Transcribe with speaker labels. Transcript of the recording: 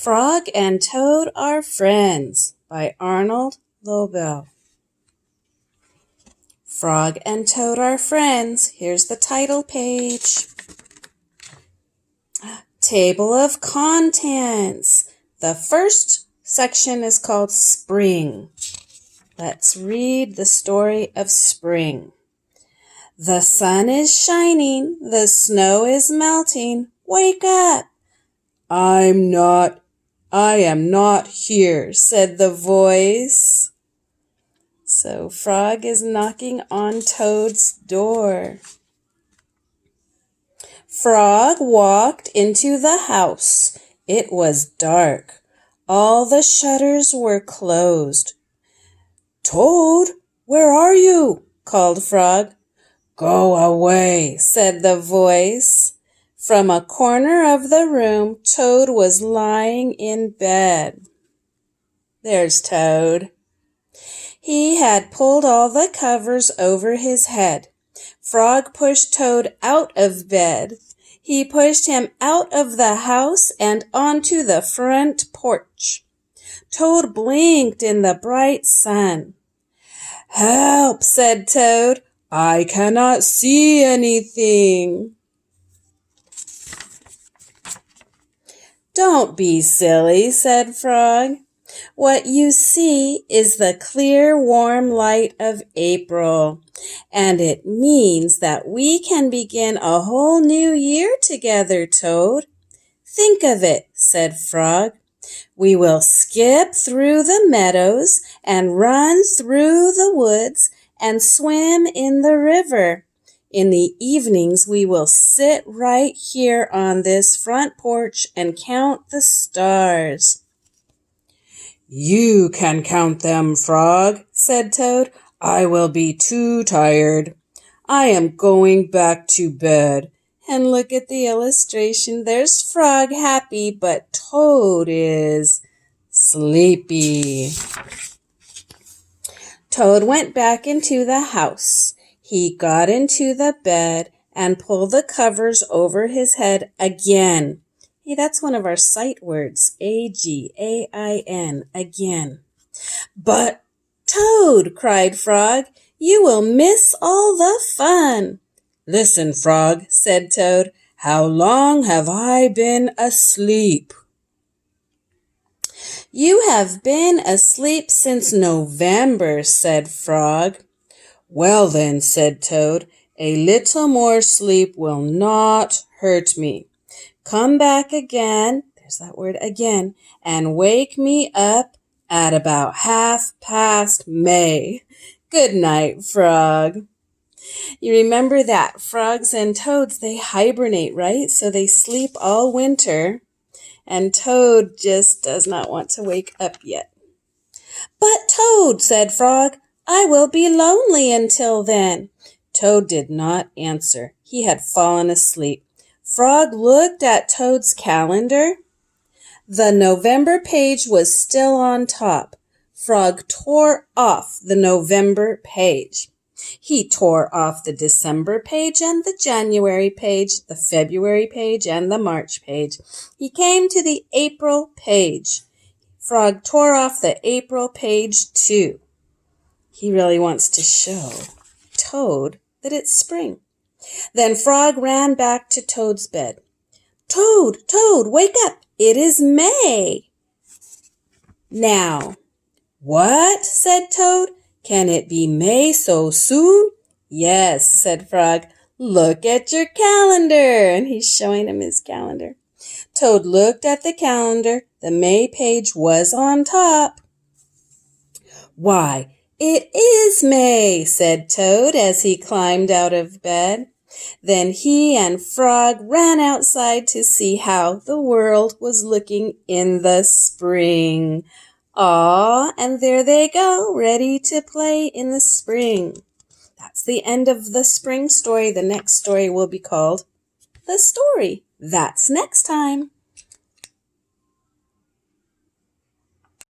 Speaker 1: Frog and Toad Are Friends by Arnold Lobel. Frog and Toad are friends. Here's the title page. Table of Contents. The first section is called Spring. Let's read the story of spring. The sun is shining. The snow is melting. Wake up. I am not here, said the voice. So Frog is knocking on Toad's door. Frog walked into the house. It was dark. All the shutters were closed. Toad, where are you? Called Frog. Go away, said the voice. From a corner of the room, Toad was lying in bed. There's Toad. He had pulled all the covers over his head. Frog pushed Toad out of bed. He pushed him out of the house and onto the front porch. Toad blinked in the bright sun. Help, said Toad. I cannot see anything. Don't be silly, said Frog. What you see is the clear, warm light of April, and it means that we can begin a whole new year together, Toad. Think of it, said Frog. We will skip through the meadows and run through the woods and swim in the river. In the evenings, we will sit right here on this front porch and count the stars. You can count them, Frog, said Toad. I will be too tired. I am going back to bed. And look at the illustration. There's Frog happy, but Toad is sleepy. Toad went back into the house. He got into the bed and pulled the covers over his head again. Hey, that's one of our sight words, A-G-A-I-N, again. But Toad, cried Frog, you will miss all the fun. Listen, Frog, said Toad, how long have I been asleep? You have been asleep since November, said Frog. Well then, said Toad, a little more sleep will not hurt me. Come back again, there's that word again, and wake me up at about past May. Good night, Frog. You remember that frogs and toads, they hibernate, right? So they sleep all winter, and Toad just does not want to wake up yet. But Toad, said Frog, I will be lonely until then. Toad did not answer. He had fallen asleep. Frog looked at Toad's calendar. The November page was still on top. Frog tore off the November page. He tore off the December page and the January page, the February page and the March page. He came to the April page. Frog tore off the April page too. He really wants to show Toad that it's spring. Then Frog ran back to Toad's bed. Toad, Toad, wake up. It is May. Now, what? Said Toad. Can it be May so soon? Yes, said Frog. Look at your calendar. And he's showing him his calendar. Toad looked at the calendar. The May page was on top. Why, it is May, said Toad as he climbed out of bed. Then he and Frog ran outside to see how the world was looking in the spring. Aw, and there they go, ready to play in the spring. That's the end of the spring story. The next story will be called The Story. That's next time.